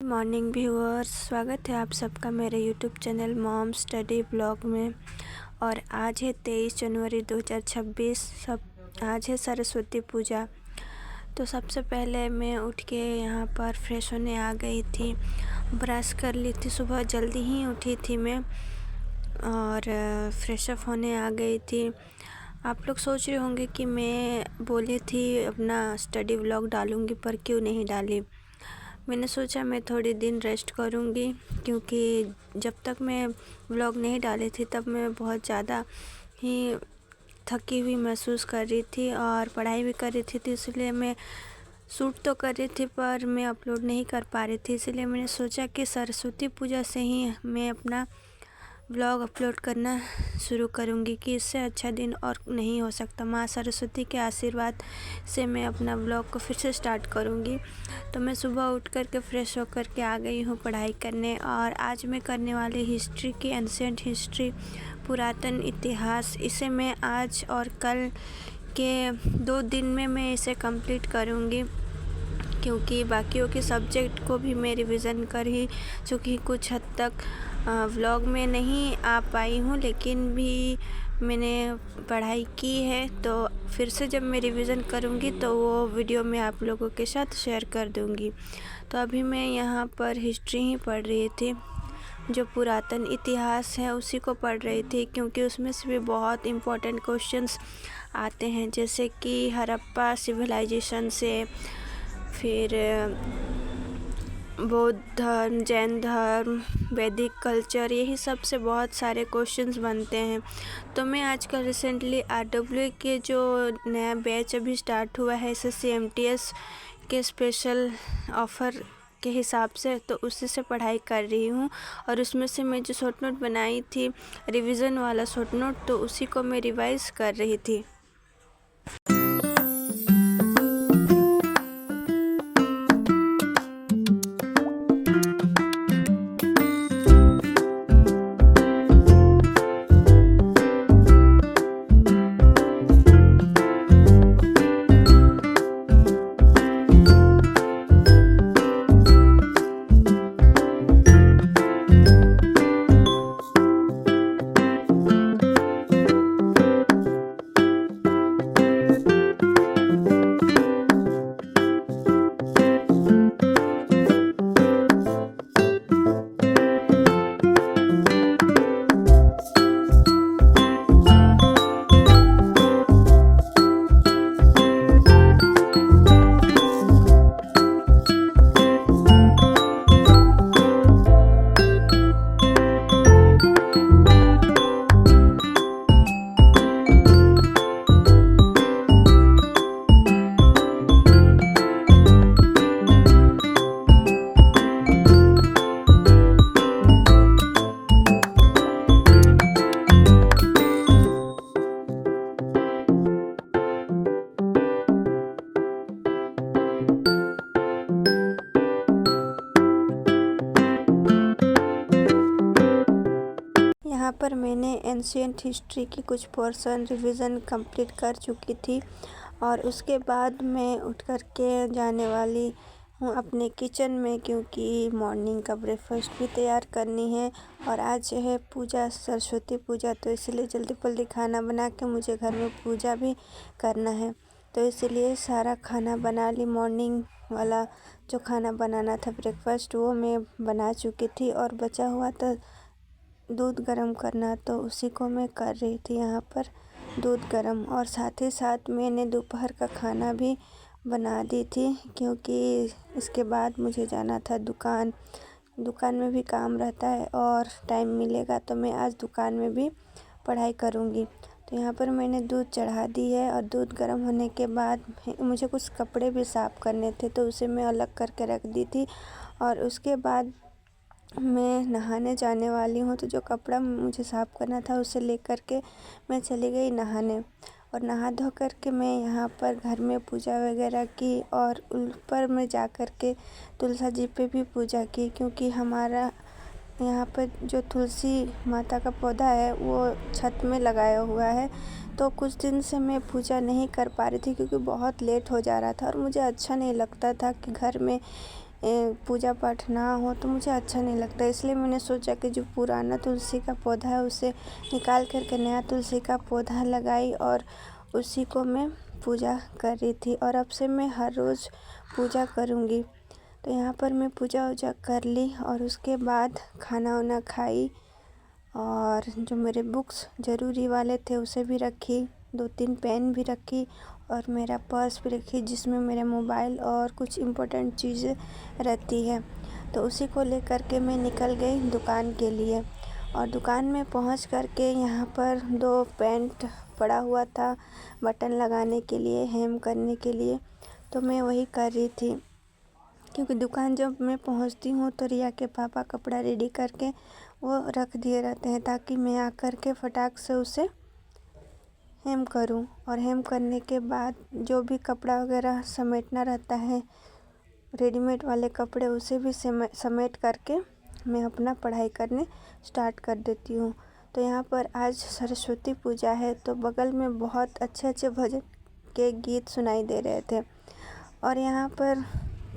Morning viewers, स्वागत है आप सबका मेरे YouTube channel mom study blog में। और आज है 23 जनवरी 2026। आज है सरस्वती पूजा। तो सबसे पहले मैं उठ के यहाँ पर फ्रेश होने आ गई थी, ब्रश कर ली थी। सुबह जल्दी ही उठी थी मैं और फ्रेश अप होने आ गई थी। आप लोग सोच रहे होंगे कि मैं बोली थी अपना स्टडी व्लॉग डालूँगी, पर क्यों नहीं डाली। मैंने सोचा मैं थोड़ी दिन रेस्ट करूँगी, क्योंकि जब तक मैं व्लॉग नहीं डाली थी तब मैं बहुत ज़्यादा ही थकी हुई महसूस कर रही थी और पढ़ाई भी कर रही थी। तो इसलिए मैं शूट तो कर रही थी पर मैं अपलोड नहीं कर पा रही थी। इसलिए मैंने सोचा कि सरस्वती पूजा से ही मैं अपना व्लॉग अपलोड करना शुरू करूँगी, कि इससे अच्छा दिन और नहीं हो सकता। माँ सरस्वती के आशीर्वाद से मैं अपना व्लॉग को फिर से स्टार्ट करूँगी। तो मैं सुबह उठ कर के फ्रेश होकर के आ गई हूँ पढ़ाई करने। और आज मैं करने वाली हिस्ट्री की, एंशिएंट हिस्ट्री, पुरातन इतिहास, इसे मैं आज और कल के 2 दिन में मैं इसे कंप्लीट करूँगी, क्योंकि बाकियों के सब्जेक्ट को भी मैं रिवीज़न कर ही चूँकि कुछ हद तक व्लॉग में नहीं आ पाई हूँ, लेकिन भी मैंने पढ़ाई की है। तो फिर से जब मैं रिवीज़न करूँगी तो वो वीडियो मैं आप लोगों के साथ शेयर कर दूँगी। तो अभी मैं यहाँ पर हिस्ट्री ही पढ़ रही थी, जो पुरातन इतिहास है उसी को पढ़ रही थी, क्योंकि उसमें से भी बहुत इम्पोर्टेंट क्वेश्चंस आते हैं, जैसे कि हड़प्पा सिविलाइजेशन से, फिर बौद्ध धर्म, जैन धर्म, वैदिक कल्चर, यही सब से बहुत सारे क्वेश्चंस बनते हैं। तो मैं आजकल रिसेंटली RWA के जो नया बैच अभी स्टार्ट हुआ है SSC MTS के स्पेशल ऑफ़र के हिसाब से, तो उसी से पढ़ाई कर रही हूँ। और उसमें से मैं जो शॉर्ट नोट बनाई थी, रिवीज़न वाला शॉर्ट नोट, तो उसी को मैं रिवाइज़ कर रही थी। यहाँ पर मैंने एंशिएंट हिस्ट्री की कुछ पोर्शन रिवीज़न कंप्लीट कर चुकी थी, और उसके बाद मैं उठ कर के जाने वाली हूँ अपने किचन में, क्योंकि मॉर्निंग का ब्रेकफास्ट भी तैयार करनी है। और आज है पूजा, सरस्वती पूजा, तो इसलिए जल्दी जल्दी खाना बना के मुझे घर में पूजा भी करना है। तो इसलिए सारा खाना बना ली। मॉर्निंग वाला जो खाना बनाना था ब्रेकफास्ट, वो मैं बना चुकी थी, और बचा हुआ था दूध गरम करना, तो उसी को मैं कर रही थी यहाँ पर, दूध गरम। और साथ ही साथ मैंने दोपहर का खाना भी बना दी थी, क्योंकि इसके बाद मुझे जाना था दुकान में भी काम रहता है, और टाइम मिलेगा तो मैं आज दुकान में भी पढ़ाई करूँगी। तो यहाँ पर मैंने दूध चढ़ा दी है, और दूध गर्म होने के बाद मुझे कुछ कपड़े भी साफ़ करने थे, तो उसे मैं अलग करके रख दी थी। और उसके बाद मैं नहाने जाने वाली हूँ, तो जो कपड़ा मुझे साफ़ करना था उसे लेकर के मैं चली गई नहाने। और नहा धो कर के मैं यहाँ पर घर में पूजा वगैरह की, और ऊपर में जा कर के तुलसी जी पे भी पूजा की, क्योंकि हमारा यहाँ पर जो तुलसी माता का पौधा है वो छत में लगाया हुआ है। तो कुछ दिन से मैं पूजा नहीं कर पा रही थी, क्योंकि बहुत लेट हो जा रहा था, और मुझे अच्छा नहीं लगता था कि घर में पूजा पाठ ना हो तो मुझे अच्छा नहीं लगता। इसलिए मैंने सोचा कि जो पुराना तुलसी का पौधा है उसे निकाल करके नया तुलसी का पौधा लगाई और उसी को मैं पूजा कर रही थी। और अब से मैं हर रोज़ पूजा करूँगी। तो यहाँ पर मैं पूजा वूजा कर ली और उसके बाद खाना वाना खाई और जो मेरे बुक्स ज़रूरी वाले थे उसे भी रखी, 2-3 पेन भी रखी और मेरा पर्स भी रखी जिसमें मेरा मोबाइल और कुछ इम्पोर्टेंट चीज़ें रहती है। तो उसी को लेकर के मैं निकल गई दुकान के लिए। और दुकान में पहुंच कर के यहाँ पर 2 पैंट पड़ा हुआ था बटन लगाने के लिए, हेम करने के लिए। तो मैं वही कर रही थी, क्योंकि दुकान जब मैं पहुंचती हूँ तो रिया के पापा कपड़ा रेडी करके वो रख दिए रहते हैं ताकि मैं आकर के फटाक से उसे हेम करूँ। और हेम करने के बाद जो भी कपड़ा वगैरह समेटना रहता है, रेडीमेड वाले कपड़े, उसे भी समेट करके मैं अपना पढ़ाई करने स्टार्ट कर देती हूँ। तो यहाँ पर आज सरस्वती पूजा है तो बगल में बहुत अच्छे अच्छे भजन के गीत सुनाई दे रहे थे। और यहाँ पर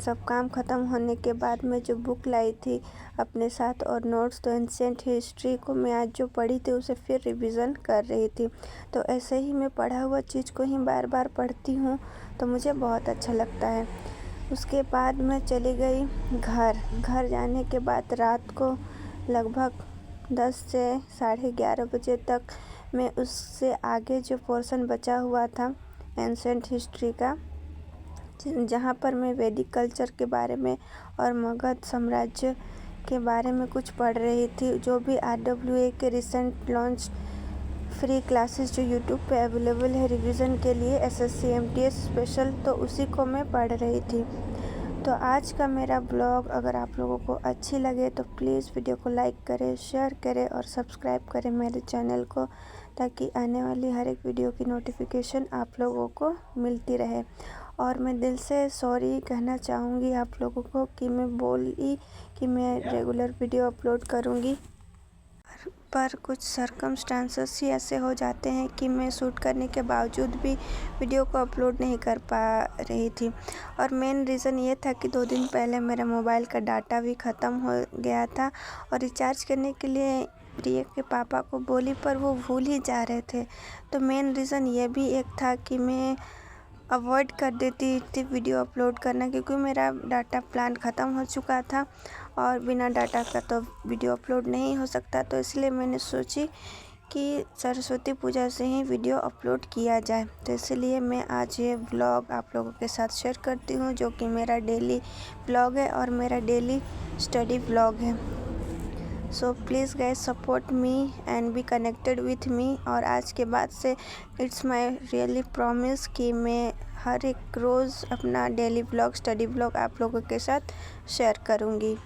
सब काम ख़त्म होने के बाद मैं जो बुक लाई थी अपने साथ और नोट्स, तो एंशिएंट हिस्ट्री को मैं आज जो पढ़ी थी उसे फिर रिवीजन कर रही थी। तो ऐसे ही मैं पढ़ा हुआ चीज़ को ही बार बार पढ़ती हूँ तो मुझे बहुत अच्छा लगता है। उसके बाद मैं चली गई घर जाने के बाद रात को लगभग 10 से 11:30 बजे तक मैं उससे आगे जो पोर्शन बचा हुआ था एंशिएंट हिस्ट्री का, जहाँ पर मैं वैदिक कल्चर के बारे में और मगध साम्राज्य के बारे में कुछ पढ़ रही थी। जो भी RWA के रिसेंट लॉन्च फ्री क्लासेस जो यूट्यूब पे अवेलेबल है रिवीजन के लिए, SSC MTS स्पेशल, तो उसी को मैं पढ़ रही थी। तो आज का मेरा ब्लॉग अगर आप लोगों को अच्छी लगे तो प्लीज़ वीडियो को लाइक करें, शेयर करें और सब्सक्राइब करें मेरे चैनल को, ताकि आने वाली हर एक वीडियो की नोटिफिकेशन आप लोगों को मिलती रहे। और मैं दिल से सॉरी कहना चाहूँगी आप लोगों को कि मैं बोली कि मैं रेगुलर वीडियो अपलोड करूँगी, पर कुछ सर्कमस्टांसेस ही ऐसे हो जाते हैं कि मैं शूट करने के बावजूद भी वीडियो को अपलोड नहीं कर पा रही थी। और मेन रीज़न ये था कि 2 दिन पहले मेरा मोबाइल का डाटा भी ख़त्म हो गया था और रिचार्ज करने के लिए रिया के पापा को बोली पर वो भूल ही जा रहे थे। तो मेन रीज़न ये भी एक था कि मैं अवॉइड कर देती थी वीडियो अपलोड करना, क्योंकि मेरा डाटा प्लान ख़त्म हो चुका था और बिना डाटा का तो वीडियो अपलोड नहीं हो सकता। तो इसलिए मैंने सोची कि सरस्वती पूजा से ही वीडियो अपलोड किया जाए। तो इसलिए मैं आज ये व्लॉग आप लोगों के साथ शेयर करती हूँ, जो कि मेरा डेली व्लॉग है और मेरा डेली स्टडी व्लॉग है। So please guys support me and be connected with me. और आज के बाद से इट्स माय रियली प्रॉमिस कि मैं हर एक रोज़ अपना डेली व्लॉग, स्टडी व्लॉग आप लोगों के साथ शेयर करूँगी।